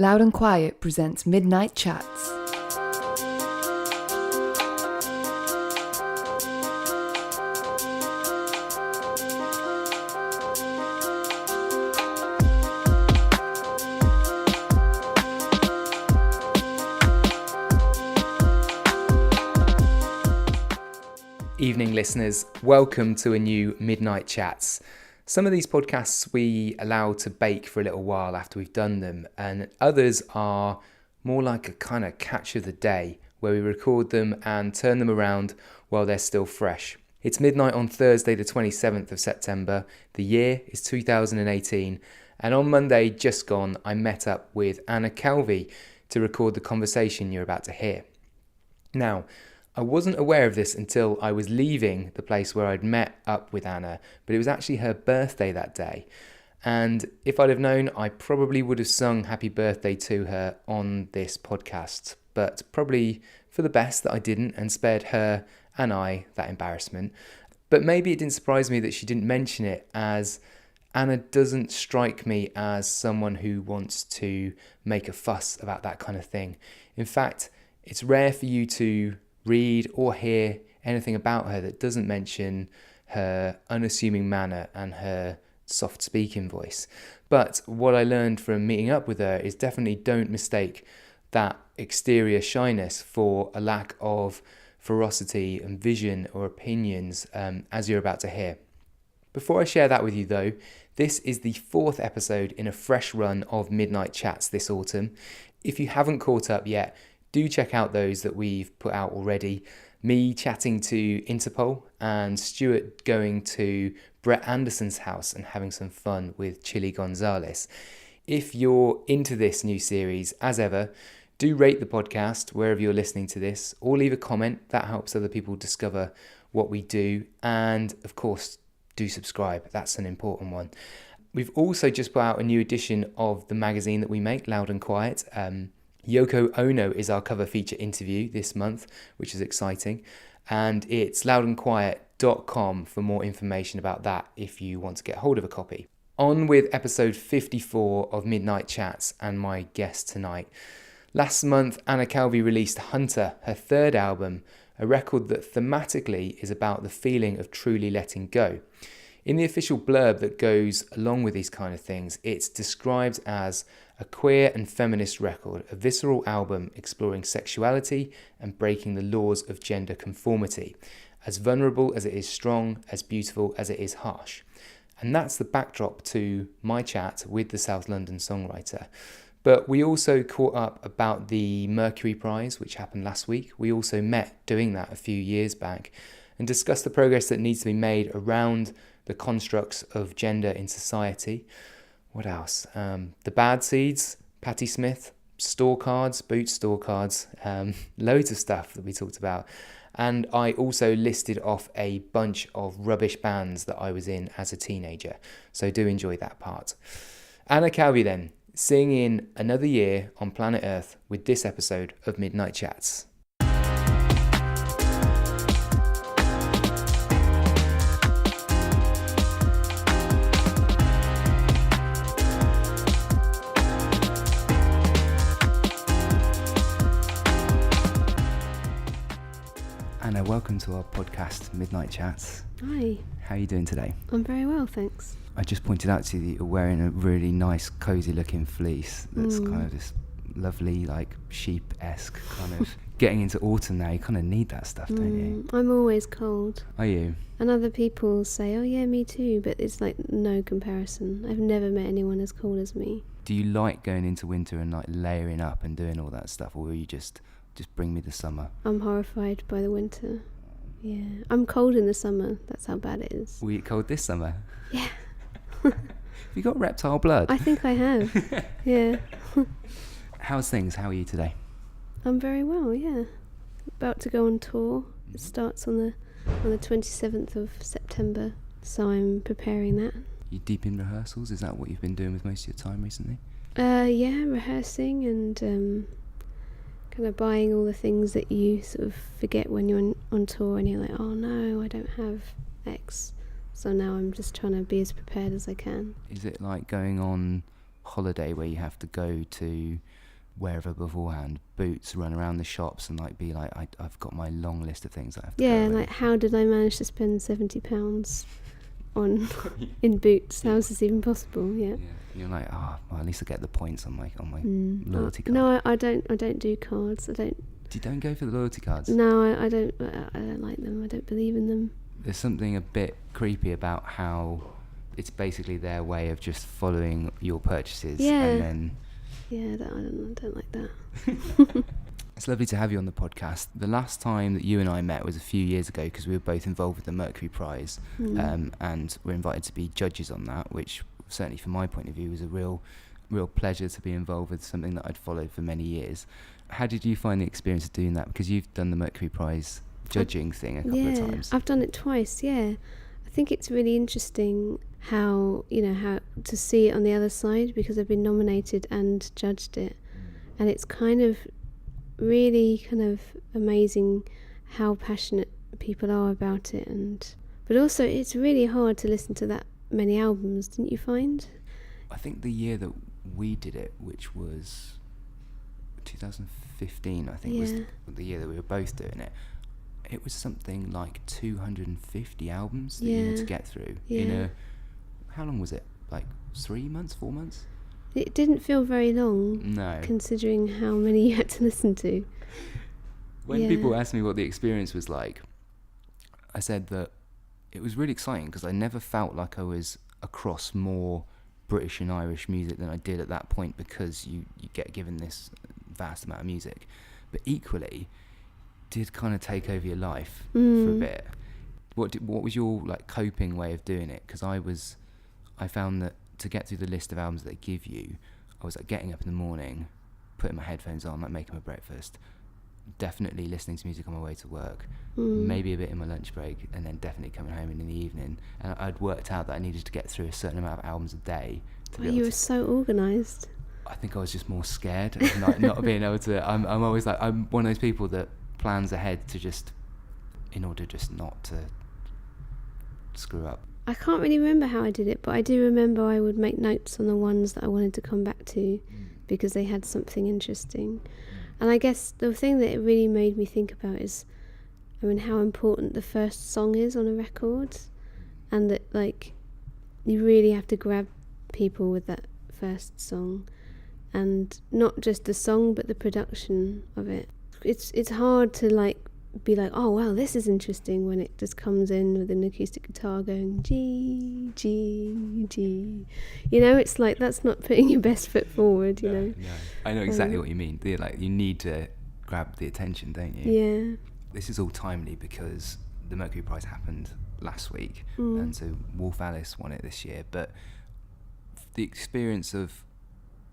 Loud and Quiet presents Midnight Chats. Evening listeners, welcome to a new Midnight Chats. Some of these podcasts we allow to bake for a little while after we've done them, and others are more like a kind of catch of the day where we record them and turn them around while they're still fresh. It's midnight on Thursday the 27th of September, the year is 2018, and on Monday just gone I met up with Anna Calvi to record the conversation you're about to hear. Now, I wasn't aware of this until I was leaving the place where I'd met up with Anna, but it was actually her birthday that day. And if I'd have known, I probably would have sung happy birthday to her on this podcast, but probably for the best that I didn't and spared her and I that embarrassment. But maybe it didn't surprise me that she didn't mention it, as Anna doesn't strike me as someone who wants to make a fuss about that kind of thing. In fact, it's rare for you to read or hear anything about her that doesn't mention her unassuming manner and her soft speaking voice. But what I learned from meeting up with her is definitely don't mistake that exterior shyness for a lack of ferocity and vision or opinions, as you're about to hear. Before I share that with you though, this is the fourth episode in a fresh run of Midnight Chats this autumn. If you haven't caught up yet, do check out those that we've put out already. Me chatting to Interpol and Stuart going to Brett Anderson's house and having some fun with Chili Gonzalez. If you're into this new series, as ever, do rate the podcast wherever you're listening to this, or leave a comment. That helps other people discover what we do. And of course, do subscribe. That's an important one. We've also just put out a new edition of the magazine that we make, Loud and Quiet. Yoko Ono is our cover feature interview this month, which is exciting, and it's loudandquiet.com for more information about that if you want to get hold of a copy. On with episode 54 of Midnight Chats and my guest tonight. Last month, Anna Calvi released Hunter, her third album, a record that thematically is about the feeling of truly letting go. In the official blurb that goes along with these kind of things, it's described as a queer and feminist record, a visceral album exploring sexuality and breaking the laws of gender conformity, as vulnerable as it is strong, as beautiful as it is harsh. And that's the backdrop to my chat with the South London songwriter. But we also caught up about the Mercury Prize, which happened last week. We also met doing that a few years back and discussed the progress that needs to be made around the constructs of gender in society. What else? The Bad Seeds, Patti Smith, store cards, boot store cards, loads of stuff that we talked about. And I also listed off a bunch of rubbish bands that I was in as a teenager. So do enjoy that part. Anna Calvi then, singing Another Year on Planet Earth with this episode of Midnight Chats. Anna, welcome to our podcast, Midnight Chats. Hi. How are you doing today? I'm very well, thanks. I just pointed out to you that you're wearing a really nice, cosy looking fleece that's kind of this lovely, like, sheep-esque kind of... Getting into autumn now, you kind of need that stuff, don't you? I'm always cold. Are you? And other people say, oh yeah, me too, but it's like no comparison. I've never met anyone as cold as me. Do you like going into winter and like layering up and doing all that stuff, or will you just bring me the summer? I'm horrified by the winter. Yeah. I'm cold in the summer. That's how bad it is. Were you cold this summer? Yeah. You got reptile blood? I think I have. Yeah. How's things? How are you today? I'm very well, yeah. About to go on tour. It starts on the 27th of September, so I'm preparing that. You deep in rehearsals? Is that what you've been doing with most of your time recently? Yeah, rehearsing and kind of buying all the things that you sort of forget when you're on tour and you're like, oh no, I don't have X. So now I'm just trying to be as prepared as I can. Is it like going on holiday where you have to go to wherever beforehand, Boots, run around the shops and like be like, I've got my long list of things I have to Yeah, go like how did I manage to spend £70 on in Boots? How is this even possible? Yeah. You're like, well, at least I get the points on my loyalty card. No, I don't do cards. You don't go for the loyalty cards? No, I don't like them. I don't believe in them. There's something a bit creepy about how it's basically their way of just following your purchases. Yeah. And then... Yeah, I don't like that. It's lovely to have you on the podcast. The last time that you and I met was a few years ago because we were both involved with the Mercury Prize, and we're invited to be judges on that, which certainly from my point of view was a real pleasure to be involved with something that I'd followed for many years. How did you find the experience of doing that? Because you've done the Mercury Prize judging thing a couple of times. I've done it twice, yeah. I think it's really interesting how to see it on the other side, because I've been nominated and judged it. And it's kind of really kind of amazing how passionate people are about it, but also it's really hard to listen to that many albums, didn't you find? I think the year that we did it, which was 2015, I think was the year that we were both doing it, it was something like 250 albums that you had to get through in how long was it, like 3 months, 4 months? It didn't feel very long, no, considering how many you had to listen to. When people asked me what the experience was like, I said that it was really exciting because I never felt like I was across more British and Irish music than I did at that point, because you get given this vast amount of music, but equally did kind of take over your life for a bit. What was your like coping way of doing it? Because I found that to get through the list of albums that they give you, I was like getting up in the morning, putting my headphones on, like making my breakfast, definitely listening to music on my way to work, maybe a bit in my lunch break, and then definitely coming home in the evening. And I'd worked out that I needed to get through a certain amount of albums a day to be able You to... were so organised. I think I was just more scared of not being able to... I'm always like, I'm one of those people that plans ahead to just... in order just not to screw up. I can't really remember how I did it, but I do remember I would make notes on the ones that I wanted to come back to because they had something interesting. And I guess the thing that it really made me think about is, how important the first song is on a record, and that like you really have to grab people with that first song, and not just the song but the production of it. It's hard to like be like, oh wow, this is interesting, when it just comes in with an acoustic guitar going G, G, G. It's like, that's not putting your best foot forward, you know. No. I know exactly what you mean. Like, you need to grab the attention, don't you? Yeah. This is all timely because the Mercury Prize happened last week, and so Wolf Alice won it this year. But the experience of,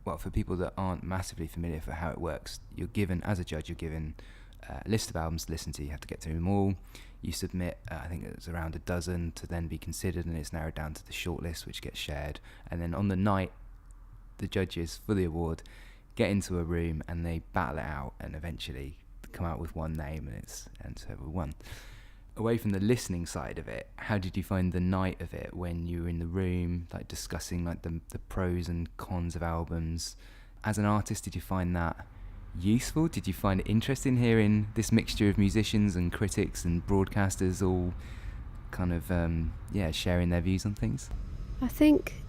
well, for people that aren't massively familiar for how it works, you're given, as a judge, you're given a list of albums to listen to. You have to get through them all. You submit, I think it's around a dozen to then be considered, and it's narrowed down to the shortlist, which gets shared. And then on the night, the judges for the award get into a room and they battle it out, and eventually come out with one name, and so whoever won. Away from the listening side of it, how did you find the night of it when you were in the room, like discussing like the pros and cons of albums? As an artist, did you find that useful? Did you find it interesting hearing this mixture of musicians and critics and broadcasters all kind of sharing their views on things? I think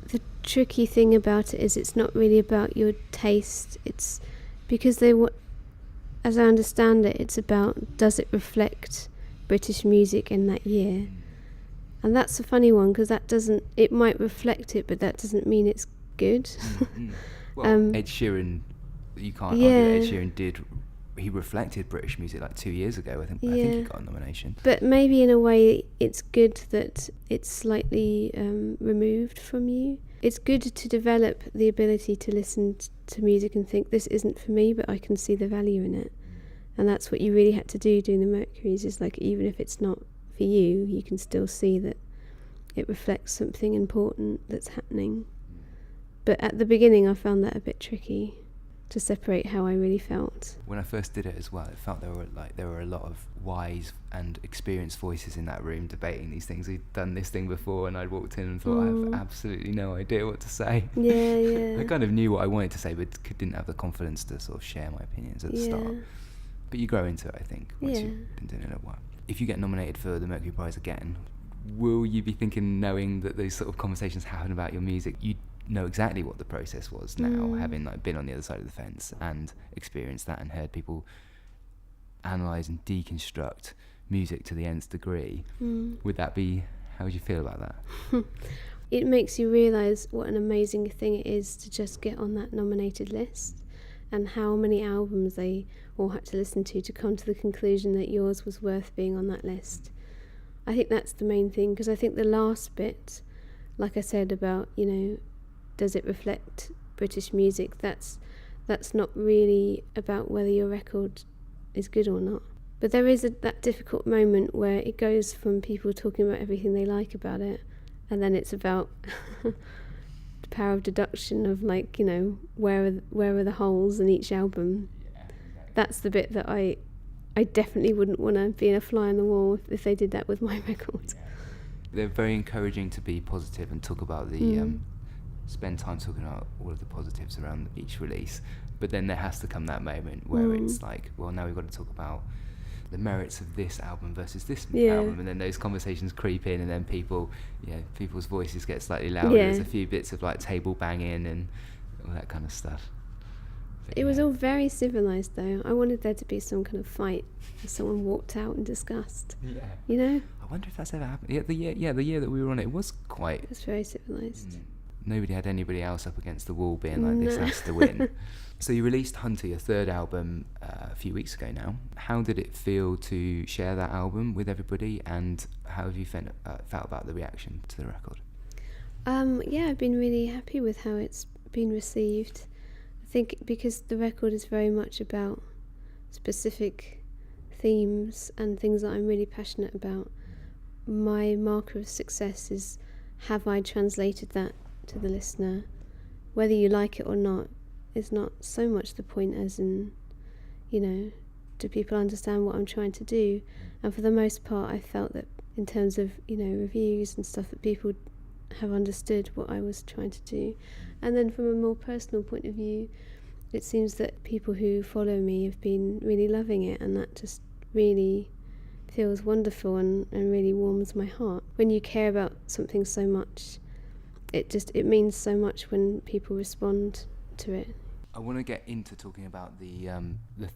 the tricky thing about it is it's not really about your taste. It's because as I understand it, it's about, does it reflect British music in that year? And that's a funny one, because it might reflect it, but that doesn't mean it's good. Well, Ed Sheeran, you can't argue that Ed Sheeran he reflected British music like 2 years ago. I think he got a nomination. But maybe in a way it's good that it's slightly removed from you. It's good to develop the ability to listen to music and think, this isn't for me, but I can see the value in it. And that's what you really had to do doing the Mercuries, is like, even if it's not for you, you can still see that it reflects something important that's happening. But at the beginning I found that a bit tricky. to separate how I really felt. When I first did it as well, it felt there were a lot of wise and experienced voices in that room debating these things. We'd done this thing before, and I'd walked in and thought, I have absolutely no idea what to say. Yeah. I kind of knew what I wanted to say, but didn't have the confidence to sort of share my opinions at the start. But you grow into it, I think, once you've been doing it a while. If you get nominated for the Mercury Prize again, will you be thinking, knowing that those sort of conversations happen about your music, you know exactly what the process was now, having been on the other side of the fence and experienced that and heard people analyse and deconstruct music to the nth degree? Would that be, how would you feel about that? It makes you realise what an amazing thing it is to just get on that nominated list, and how many albums they all had to listen to come to the conclusion that yours was worth being on that list. I think that's the main thing, because I think the last bit, like I said about, does it reflect British music, that's not really about whether your record is good or not. But there is that difficult moment where it goes from people talking about everything they like about it, and then it's about the power of deduction of where are the holes in each album. That's the bit that I definitely wouldn't want to be a fly on the wall if they did that with my record. They're very encouraging to be positive and talk about the spend time talking about all of the positives around each release, but then there has to come that moment where it's like, well, now we've got to talk about the merits of this album versus this album, and then those conversations creep in, and then people's voices get slightly louder. There's a few bits of table banging and all that kind of stuff. But, it was all very civilised though. I wanted there to be some kind of fight, and someone walked out in disgust. I wonder if that's ever happened. The year that we were on it was quite... It was very civilised. Nobody had anybody else up against the wall being like, this has to win. So you released Hunter, your third album, a few weeks ago now. How did it feel to share that album with everybody, and how have you felt about the reaction to the record? I've been really happy with how it's been received. I think because the record is very much about specific themes and things that I'm really passionate about, my marker of success is, have I translated that to the listener? Whether you like it or not is not so much the point as in, do people understand what I'm trying to do? And for the most part, I felt that in terms of, reviews and stuff, that people have understood what I was trying to do. And then from a more personal point of view, it seems that people who follow me have been really loving it, and that just really feels wonderful and really warms my heart. When you care about something so much, it means so much when people respond to it. I want to get into talking about the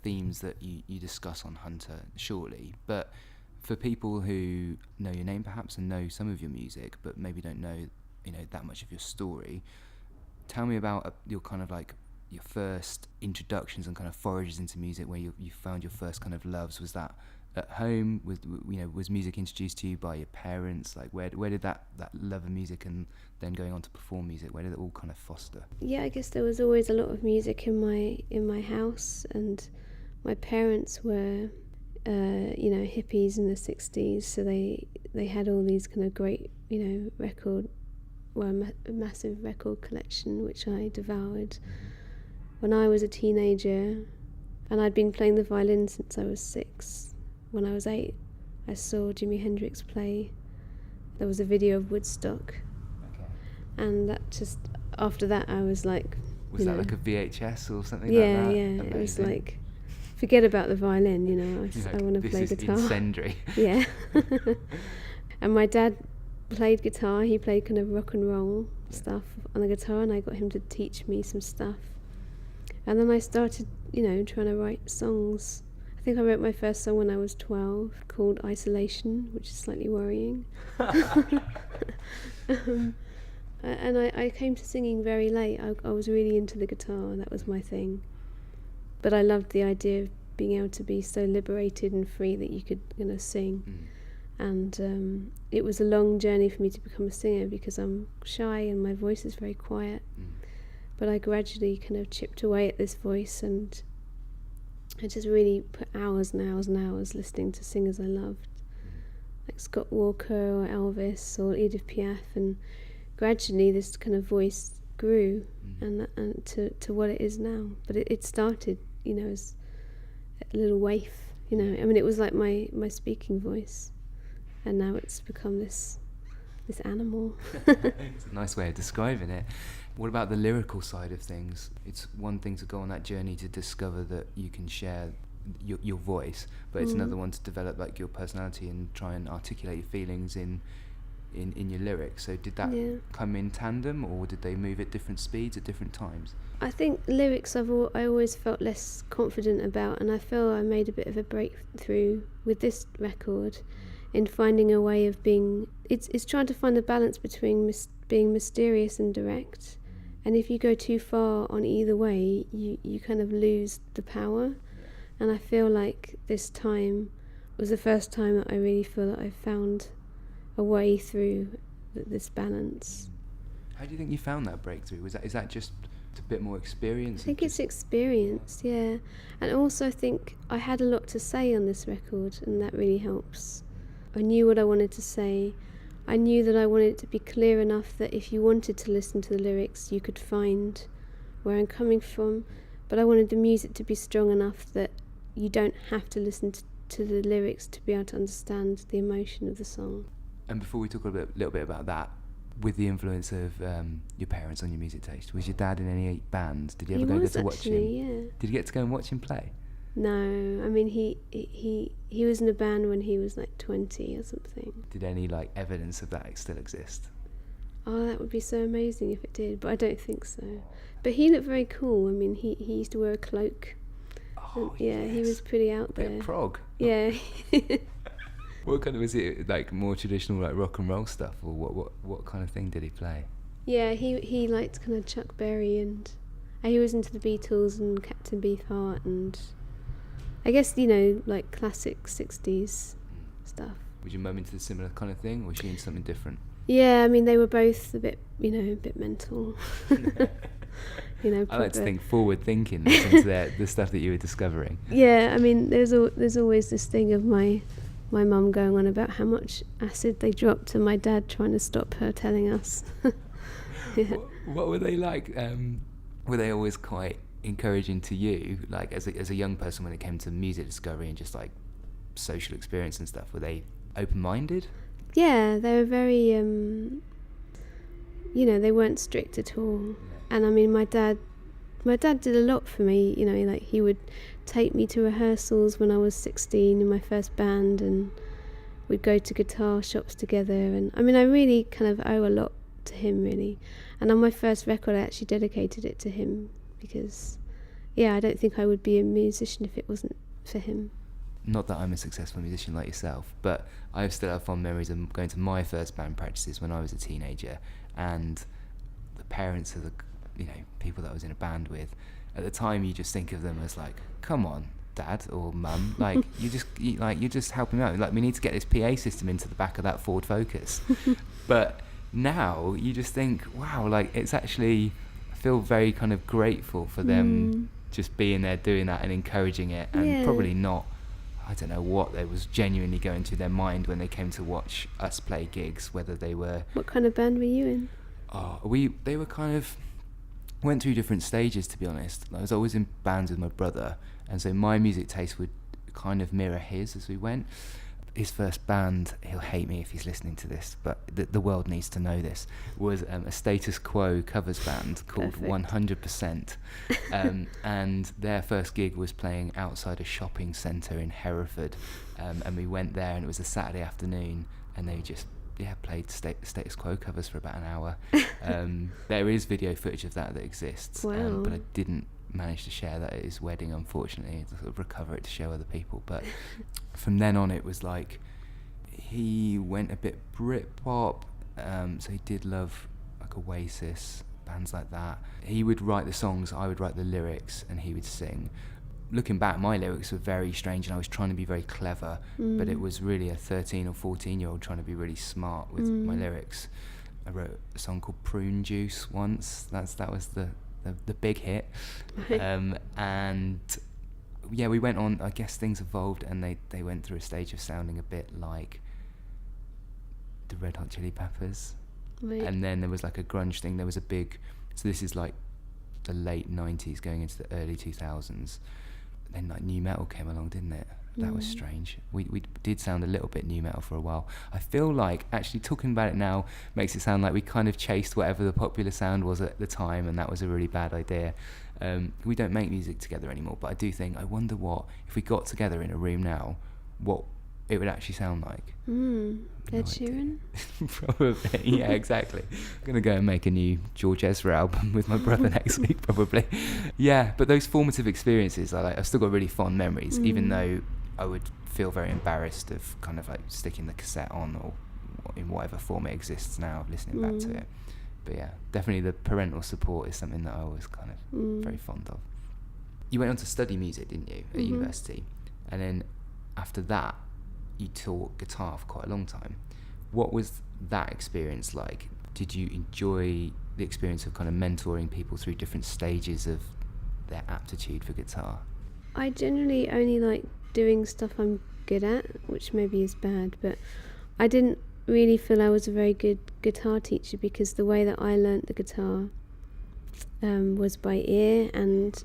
themes that you discuss on Hunter shortly, but for people who know your name perhaps and know some of your music but maybe don't know that much of your story, tell me about your kind of your first introductions and kind of forages into music, where you found your first kind of loves. Was that at home? Was music introduced to you by your parents? Where did that love of music and then going on to perform music, where did it all kind of foster? Yeah, I guess there was always a lot of music in my house, and my parents were hippies in the 60s, so they had all these kind of great a massive record collection which I devoured. When I was a teenager, and I'd been playing the violin since I was 6, when I was 8 I saw Jimi Hendrix play. There was a video of Woodstock, and that just, after that I was like... Was that like a VHS or something like that? Yeah, Amazing. It was like, forget about the violin, I want to play guitar. This is incendiary. Yeah. And my dad played guitar. He played kind of rock and roll stuff on the guitar, and I got him to teach me some stuff. And then I started, trying to write songs. I think I wrote my first song when I was 12, called Isolation, which is slightly worrying. And I came to singing very late. I was really into the guitar, that was my thing. But I loved the idea of being able to be so liberated and free that you could sing. And it was a long journey for me to become a singer, because I'm shy and my voice is very quiet. But I gradually kind of chipped away at this voice, and I just really put hours and hours and hours listening to singers I loved, like Scott Walker or Elvis or Edith Piaf, and gradually this kind of voice grew and to what it is now. But it started, as a little waif, I mean, it was like my speaking voice, and now it's become this animal. It's a nice way of describing it. What about the lyrical side of things? It's one thing to go on that journey to discover that you can share your voice, but it's another one to develop like your personality and try and articulate your feelings in your lyrics. So did that come in tandem, or did they move at different speeds at different times? I think lyrics I always felt less confident about, and I feel I made a bit of a breakthrough with this record in finding a way of being. It's trying to find the balance between being mysterious and direct, and if you go too far on either way, you kind of lose the power. And I feel like this time was the first time that I really feel that I found a way through this balance. How do you think you found that breakthrough? Is that just a bit more experience? I think it's experience, yeah. And also I think I had a lot to say on this record, and that really helps. I knew what I wanted to say. I knew that I wanted it to be clear enough that if you wanted to listen to the lyrics, you could find where I'm coming from. But I wanted the music to be strong enough that you don't have to listen to the lyrics to be able to understand the emotion of the song. And before we talk a little bit about that, with the influence of your parents on your music taste, was your dad in any bands? Did you ever go to watch him? Yeah. Did you get to go and watch him play? No, I mean he was in a band when he was like 20 or something. Did any like evidence of that still exist? Oh, that would be so amazing if it did, but I don't think so. But he looked very cool. I mean, he used to wear a cloak. Oh, yeah, yes. He was pretty out there. Bit prog. Yeah. What kind of, was it like more traditional like rock and roll stuff, or what kind of thing did he play? Yeah, he liked kind of Chuck Berry, and he was into the Beatles and Captain Beefheart, and I guess like classic 60s stuff. Was your mum into the similar kind of thing, or was she into something different? Yeah, I mean they were both a bit mental. I like to think forward thinking into the stuff that you were discovering. Yeah, I mean there's always this thing of my mum going on about how much acid they dropped and my dad trying to stop her telling us. Yeah. What were they like? Were they always quite encouraging to you, like as a young person, when it came to music discovery and just like social experience and stuff? Were they open-minded? Yeah, they were very they weren't strict at all. Yeah. And I mean my dad did a lot for me, like he would take me to rehearsals when I was 16 in my first band, and we'd go to guitar shops together, and I mean I really kind of owe a lot to him, really. And on my first record I actually dedicated it to him, because I don't think I would be a musician if it wasn't for him. Not that I'm a successful musician like yourself, but I still have fond memories of going to my first band practices when I was a teenager, and the parents of the people that I was in a band with. At the time, you just think of them as like, come on, dad or mum, like you're just helping out. Like, we need to get this PA system into the back of that Ford Focus. But now you just think, wow, like it's actually, I feel very kind of grateful for them just being there doing that and encouraging it, and probably not, I don't know what there was genuinely going through their mind when they came to watch us play gigs, whether they were... What kind of band were you in? They were kind of... went through different stages, to be honest. I was always in bands with my brother, and so my music taste would kind of mirror his as we went. His first band, he'll hate me if he's listening to this, but the world needs to know this, was a Status Quo covers band called Perfect. 100%. And their first gig was playing outside a shopping centre in Hereford, and we went there, and it was a Saturday afternoon, and they just played Status Quo covers for about an hour. There is video footage of that exists. Wow. But I didn't manage to share that at his wedding, unfortunately, to sort of recover it to show other people. But from then on, it was like he went a bit Britpop, so he did love like Oasis, bands like that. He would write the songs, I would write the lyrics, and he would sing. Looking back, my lyrics were very strange, and I was trying to be very clever, but it was really a 13 or 14-year-old trying to be really smart with my lyrics. I wrote a song called Prune Juice once. That was the big hit. And we went on, I guess things evolved, and they went through a stage of sounding a bit like the Red Hot Chili Peppers. Right. And then there was like a grunge thing. There was a big So this is like the late 90s going into the early 2000s. Then like new metal came along, didn't it? That was strange. We did sound a little bit new metal for a while. I feel like actually talking about it now makes it sound like we kind of chased whatever the popular sound was at the time, and that was a really bad idea. We don't make music together anymore, but I do think, I wonder what, if we got together in a room now, what it would actually sound like. Ed Sheeran? Probably, yeah, exactly. I'm going to go and make a new George Ezra album with my brother next week, probably. Yeah, but those formative experiences, I've still got really fond memories, even though I would feel very embarrassed of kind of like sticking the cassette on, or in whatever form it exists now, listening back to it. But yeah, definitely the parental support is something that I was kind of very fond of. You went on to study music, didn't you, at university? And then after that, you taught guitar for quite a long time. What was that experience like? Did you enjoy the experience of kind of mentoring people through different stages of their aptitude for guitar? I generally only like doing stuff I'm good at, which maybe is bad, but I didn't really feel I was a very good guitar teacher, because the way that I learnt the guitar was by ear and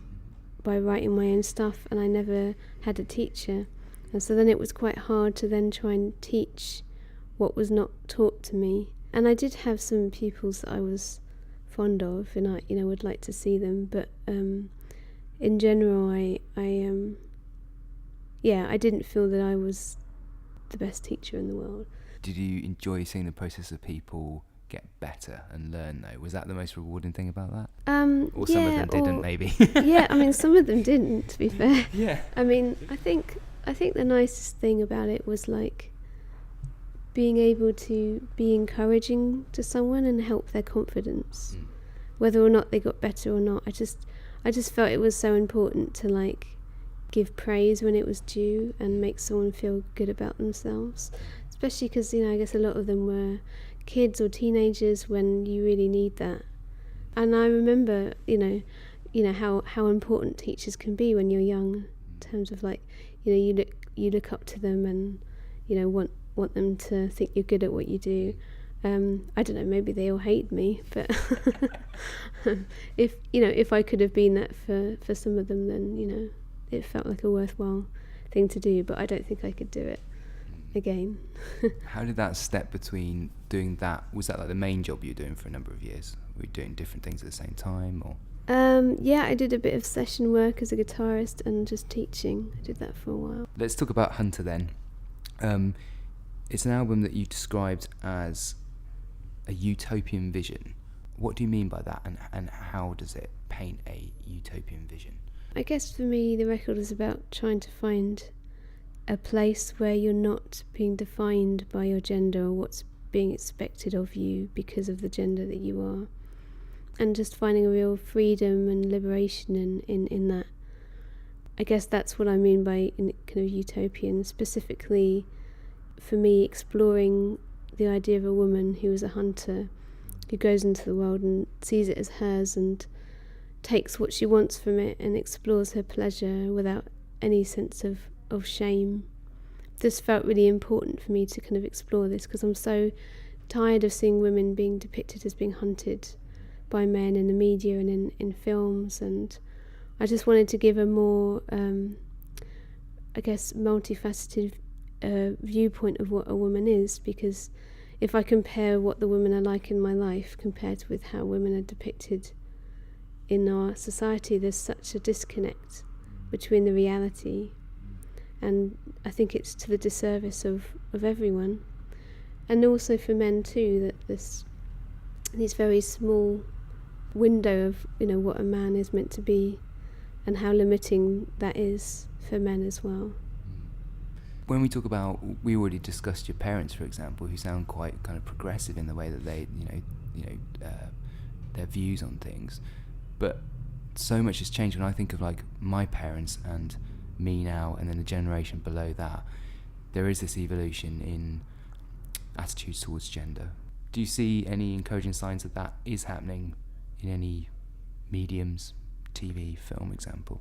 by writing my own stuff, and I never had a teacher. And so then it was quite hard to then try and teach what was not taught to me. And I did have some pupils that I was fond of, and I would like to see them. But in general, I didn't feel that I was the best teacher in the world. Did you enjoy seeing the process of people get better and learn, though? Was that the most rewarding thing about that? Or some of them didn't, maybe? Yeah, I mean, some of them didn't, to be fair. Yeah. I mean, I think the nicest thing about it was like being able to be encouraging to someone and help their confidence, whether or not they got better or not. I just felt it was so important to like give praise when it was due and make someone feel good about themselves, especially because I guess a lot of them were kids or teenagers when you really need that. And I remember how important teachers can be when you're young, in terms of like you look up to them and want them to think you're good at what you do. I don't know, maybe they all hate me, but if I could have been that for some of them, then it felt like a worthwhile thing to do, but I don't think I could do it again. How did that step between doing that, was that like the main job you were doing for a number of years? Were you doing different things at the same time, or? Yeah, I did a bit of session work as a guitarist and just teaching. I did that for a while. Let's talk about Hunter then. It's an album that you described as a utopian vision. What do you mean by that, and how does it paint a utopian vision? I guess for me, the record is about trying to find a place where you're not being defined by your gender or what's being expected of you because of the gender that you are, and just finding a real freedom and liberation in that. I guess that's what I mean by kind of utopian, specifically for me exploring the idea of a woman who is a hunter, who goes into the world and sees it as hers and takes what she wants from it and explores her pleasure without any sense of shame. This felt really important for me to kind of explore this, because I'm so tired of seeing women being depicted as being hunted by men in the media and in films, and I just wanted to give a more multifaceted viewpoint of what a woman is, because if I compare what the women are like in my life compared with how women are depicted in our society, there's such a disconnect between the reality, and I think it's to the disservice of everyone, and also for men too, that this very small window of what a man is meant to be and how limiting that is for men as well. When we talk about, we already discussed your parents, for example, who sound quite kind of progressive in the way that they their views on things, but so much has changed when I think of like my parents and me now, and then the generation below that. There is this evolution in attitudes towards gender. Do you see any encouraging signs that that is happening in any mediums, TV, film example?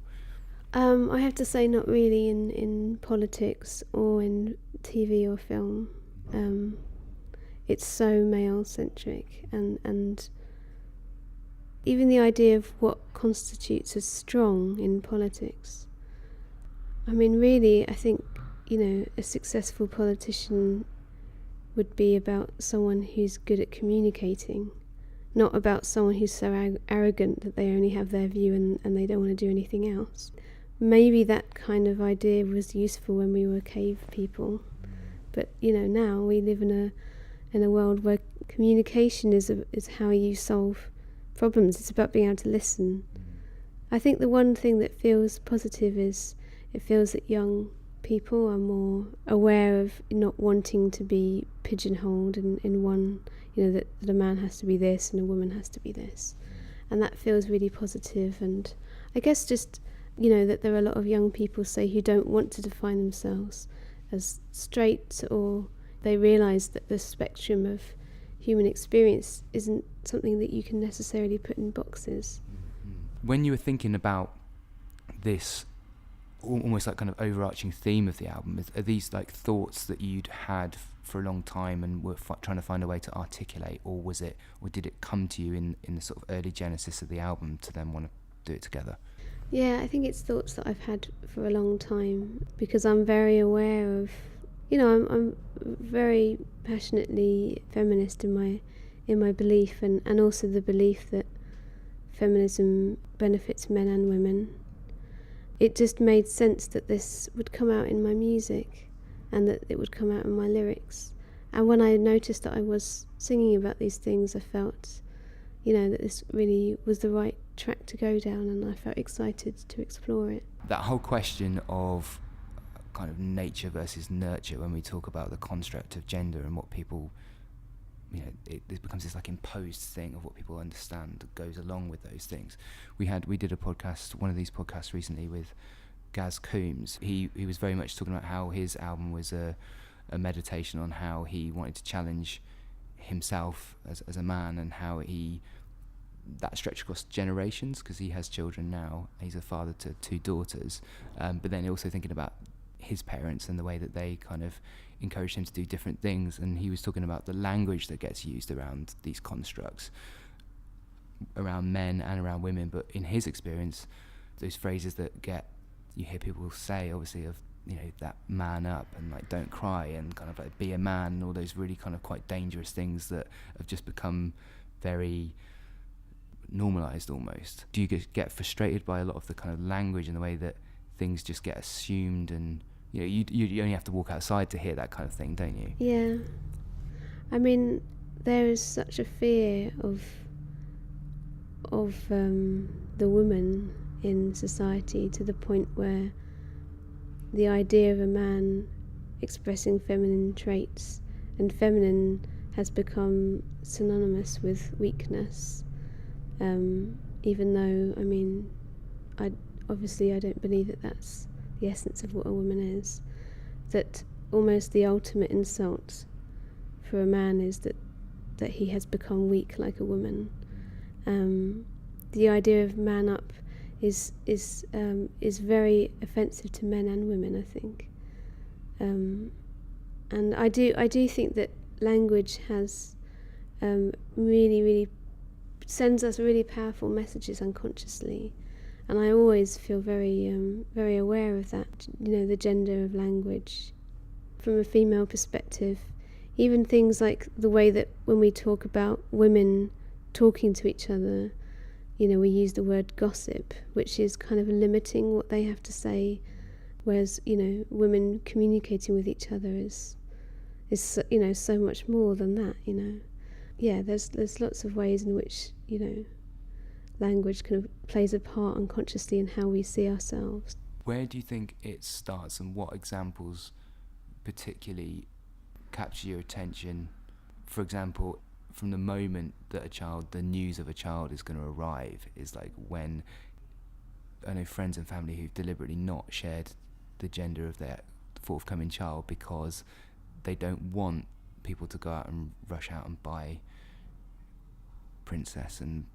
I have to say not really in politics or in TV or film. It's so male-centric, and even the idea of what constitutes as strong in politics. I mean, really, I think, a successful politician would be about someone who's good at communicating, not about someone who's so arrogant that they only have their view and they don't want to do anything else. Maybe that kind of idea was useful when we were cave people, but now we live in a world where communication is how you solve problems. It's about being able to listen. I think the one thing that feels positive is it feels that young people are more aware of not wanting to be pigeonholed in one, that a man has to be this and a woman has to be this. And that feels really positive. And I guess just, that there are a lot of young people, say, who don't want to define themselves as straight, or they realise that the spectrum of human experience isn't something that you can necessarily put in boxes. When you were thinking about this almost like kind of overarching theme of the album, are these like thoughts that you'd had for a long time and were trying to find a way to articulate, or did it come to you in the sort of early genesis of the album to then want to do it together? Yeah, I think it's thoughts that I've had for a long time, because I'm very aware of, I'm very passionately feminist in my belief, and also the belief that feminism benefits men and women. It just made sense that this would come out in my music and that it would come out in my lyrics. And when I noticed that I was singing about these things, I felt, that this really was the right track to go down, and I felt excited to explore it. That whole question of kind of nature versus nurture, when we talk about the construct of gender and what people, it becomes this like imposed thing of what people understand that goes along with those things. We did a podcast, one of these podcasts recently with Gaz Coombs. He was very much talking about how his album was a meditation on how he wanted to challenge himself as a man, and how that stretched across generations, because he has children now. He's a father to 2 daughters, but then also thinking about his parents and the way that they kind of encouraged him to do different things. And he was talking about the language that gets used around these constructs, around men and around women. But in his experience, those phrases that you hear people say, obviously, of that man up and like don't cry and kind of like be a man, and all those really kind of quite dangerous things that have just become very normalized almost. Do you get frustrated by a lot of the kind of language and the way that things just get assumed, and you only have to walk outside to hear that kind of thing, don't you? Yeah. I mean, there is such a fear of the woman in society, to the point where the idea of a man expressing feminine traits, and feminine has become synonymous with weakness, even though, I mean, I don't believe that that's the essence of what a woman is. That almost the ultimate insult for a man is that he has become weak like a woman. The idea of man up is very offensive to men and women, I think. And I do think that language has really sends us really powerful messages unconsciously. And I always feel very aware of that, the gender of language. From a female perspective, even things like the way that when we talk about women talking to each other, we use the word gossip, which is kind of limiting what they have to say, whereas, women communicating with each other is so much more than that, Yeah, there's lots of ways in which, language kind of plays a part unconsciously in how we see ourselves. Where do you think it starts, and what examples particularly capture your attention? For example, from the moment that the news of a child is going to arrive, is like when I know friends and family who've deliberately not shared the gender of their forthcoming child because they don't want people to go out and rush out and buy princess and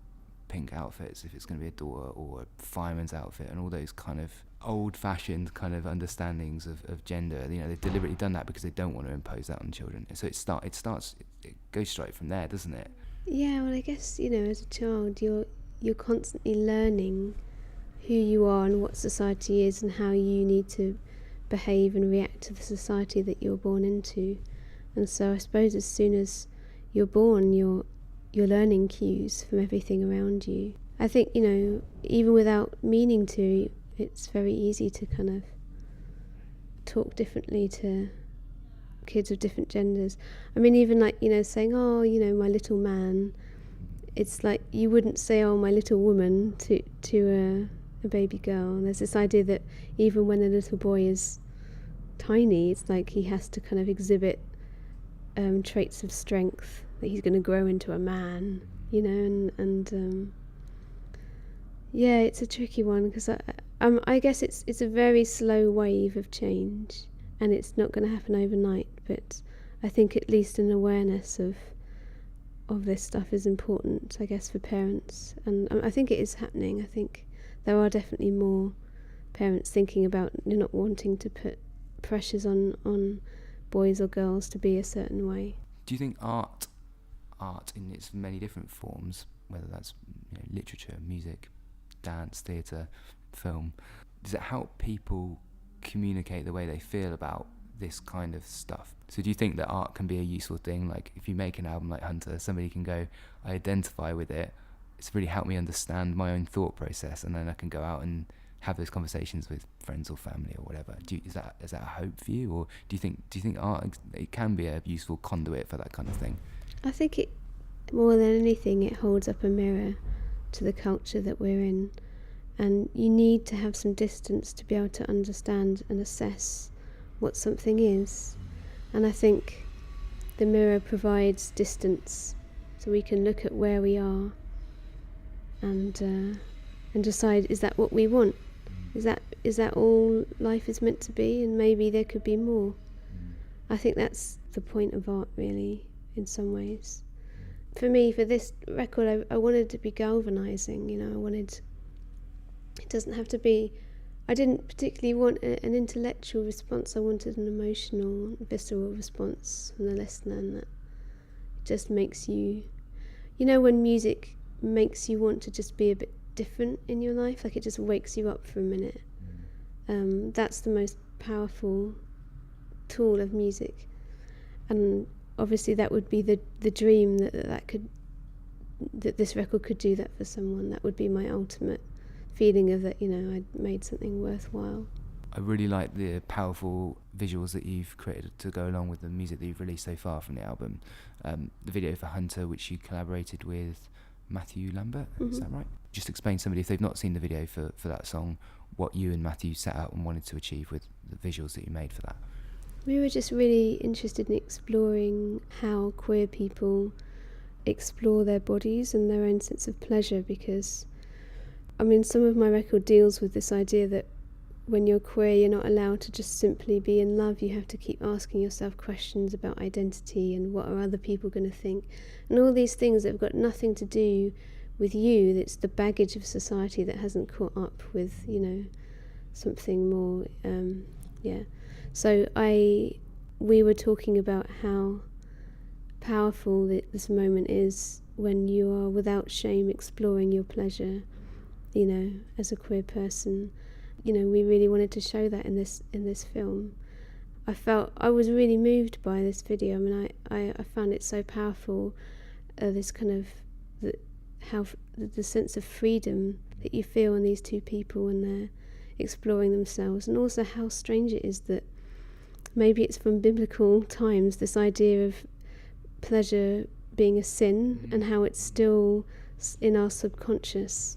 pink outfits if it's going to be a daughter, or a fireman's outfit, and all those kind of old-fashioned kind of understandings of gender. They've deliberately done that because they don't want to impose that on children. So it goes straight from there, doesn't it? Yeah, well, I guess, as a child, you're constantly learning who you are and what society is and how you need to behave and react to the society that you're born into. And so I suppose as soon as you're born, you're learning cues from everything around you. I think, even without meaning to, it's very easy to kind of talk differently to kids of different genders. I mean, even like, saying, oh, my little man. It's like you wouldn't say, oh, my little woman to a baby girl. And there's this idea that even when a little boy is tiny, it's like he has to kind of exhibit traits of strength, that he's going to grow into a man, yeah, it's a tricky one, because I guess it's a very slow wave of change, and it's not going to happen overnight, but I think at least an awareness of this stuff is important, I guess, for parents, and I think it is happening. I think there are definitely more parents thinking about not wanting to put pressures on boys or girls to be a certain way. Do you think art in its many different forms, whether that's literature, music, dance, theatre, film, does it help people communicate the way they feel about this kind of stuff? So do you think that art can be a useful thing? Like if you make an album like Hunter, somebody can go, I identify with it, it's really helped me understand my own thought process, and then I can go out and have those conversations with friends or family or whatever. Is that a hope for you, or do you think art, it can be a useful conduit for that kind of thing? I think it, more than anything, it holds up a mirror to the culture that we're in, and you need to have some distance to be able to understand and assess what something is. And I think the mirror provides distance, so we can look at where we are and decide, is that what we want? Is that all life is meant to be? And maybe there could be more. I think that's the point of art, really, in some ways. For me, for this record, I wanted to be galvanising, it doesn't have to be, I didn't particularly want an intellectual response. I wanted an emotional, visceral response from the listener, and that just makes you, when music makes you want to just be a bit different in your life, like it just wakes you up for a minute. That's the most powerful tool of music, and obviously that would be the dream that this record could do that for someone. That would be my ultimate feeling of that, I'd made something worthwhile. I really like the powerful visuals that you've created to go along with the music that you've released so far from the album. The video for Hunter, which you collaborated with Matthew Lambert, is that right? Just explain to somebody, if they've not seen the video for that song, what you and Matthew set out and wanted to achieve with the visuals that you made for that. We were just really interested in exploring how queer people explore their bodies and their own sense of pleasure, because some of my record deals with this idea that when you're queer, you're not allowed to just simply be in love. You have to keep asking yourself questions about identity and what are other people going to think, and all these things that have got nothing to do with you. It's the baggage of society that hasn't caught up with, something more. So we were talking about how powerful this moment is when you are without shame exploring your pleasure, as a queer person. We really wanted to show that in this film. I was really moved by this video. I found it so powerful, this kind of the sense of freedom that you feel in these two people when they're exploring themselves, and also how strange it is that maybe it's from biblical times, this idea of pleasure being a sin, and how it's still in our subconscious,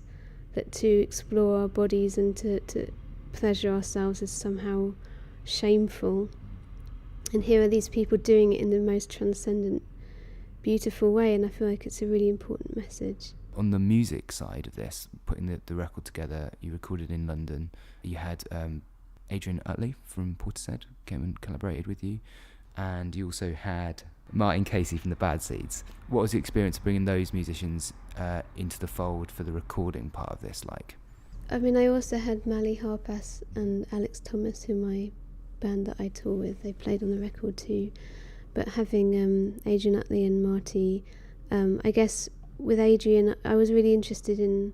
that to explore our bodies and to pleasure ourselves is somehow shameful. And here are these people doing it in the most transcendent, beautiful way, and I feel like it's a really important message. On the music side of this, putting the record together, you recorded in London. You had Adrian Utley from Portishead came and collaborated with you, and you also had Martin Casey from the Bad Seeds. What was the experience of bringing those musicians into the fold for the recording part of this like? I also had Mally Harpass and Alex Thomas, who my band that I tour with, they played on the record too. But having Adrian Utley and Marty, I guess with Adrian, I was really interested in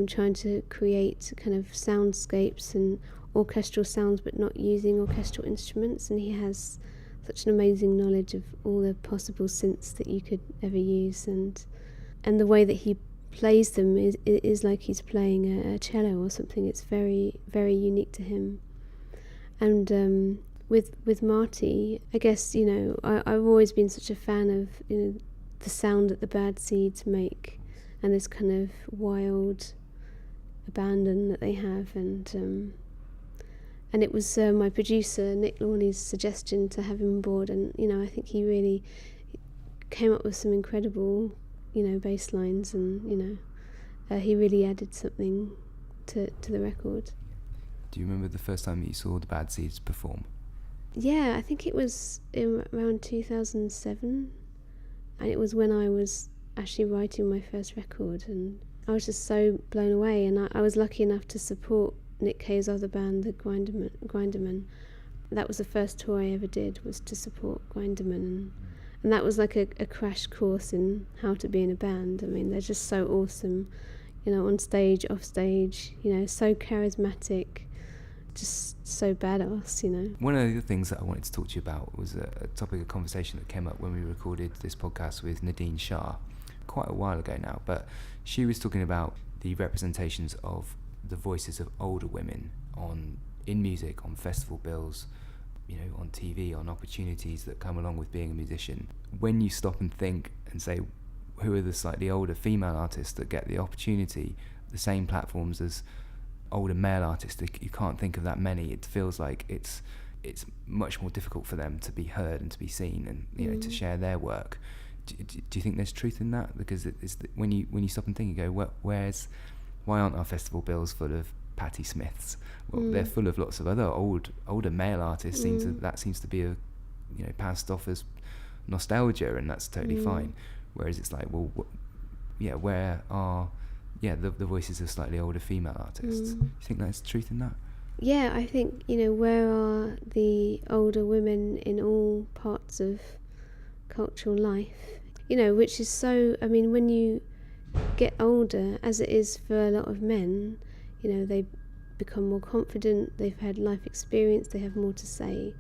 trying to create kind of soundscapes and orchestral sounds, but not using orchestral instruments. And he has such an amazing knowledge of all the possible synths that you could ever use, and the way that he plays them is like he's playing a cello or something. It's very, very unique to him. And with Marty, I guess, you know, I've always been such a fan of, you know, the sound that the Bad Seeds make, and this kind of wild abandon that they have, and it was my producer Nick Lawney's suggestion to have him on board, and, you know, I think he really came up with some incredible, you know, bass lines, and, you know, he really added something to the record. Do you remember the first time that you saw the Bad Seeds perform? Yeah, I think it was around 2007, and it was when I was actually writing my first record, and I was just so blown away. And I was lucky enough to support Nick Cave's other band, the Grinderman. That was the first tour I ever did, was to support Grinderman, and that was like a crash course in how to be in a band. I mean, they're just so awesome, you know, on stage, off stage, you know, so charismatic, just so badass, you know. One of the things that I wanted to talk to you about was a topic of conversation that came up when we recorded this podcast with Nadine Shah quite a while ago now, but she was talking about the representations of the voices of older women in music, on festival bills, you know, on TV, on opportunities that come along with being a musician. When you stop and think and say, who are the slightly older female artists that get the opportunity, the same platforms as older male artists? You can't think of that many. It feels like it's much more difficult for them to be heard and to be seen, and, you know, to share their work. Do you think there's truth in that? Because when you stop and think, you go, why aren't our festival bills full of Patti Smiths? Well, they're full of lots of other older male artists. That seems to be passed off as nostalgia, and that's totally fine. Whereas it's like, well, where are the voices of slightly older female artists? Do you think there's truth in that? Yeah, I think, you know, where are the older women in all parts of cultural life? You know, which is so, I mean, when you get older, as it is for a lot of men, you know, they become more confident, they've had life experience, they have more to say,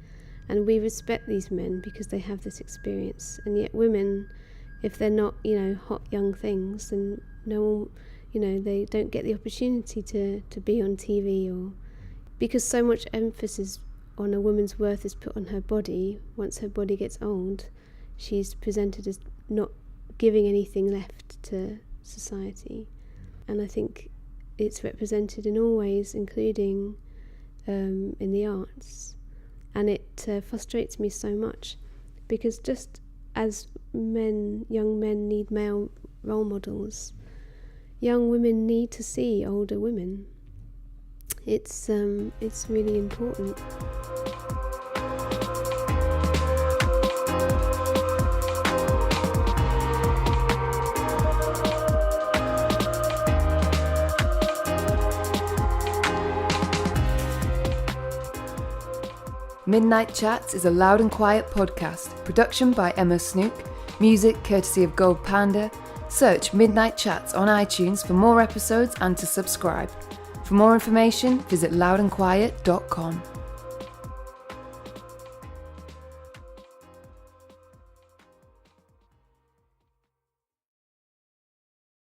and we respect these men because they have this experience. And yet women, if they're not, you know, hot young things, then no one, you know, they don't get the opportunity to be on TV, or because so much emphasis on a woman's worth is put on her body. Once her body gets old, she's presented as not giving anything left to society. And I think it's represented in all ways, including in the arts. And it frustrates me so much, because just as young men need male role models, young women need to see older women. It's really important. Midnight Chats is a Loud and Quiet podcast. Production by Emma Snook. Music courtesy of Gold Panda. Search Midnight Chats on iTunes for more episodes and to subscribe. For more information, visit loudandquiet.com.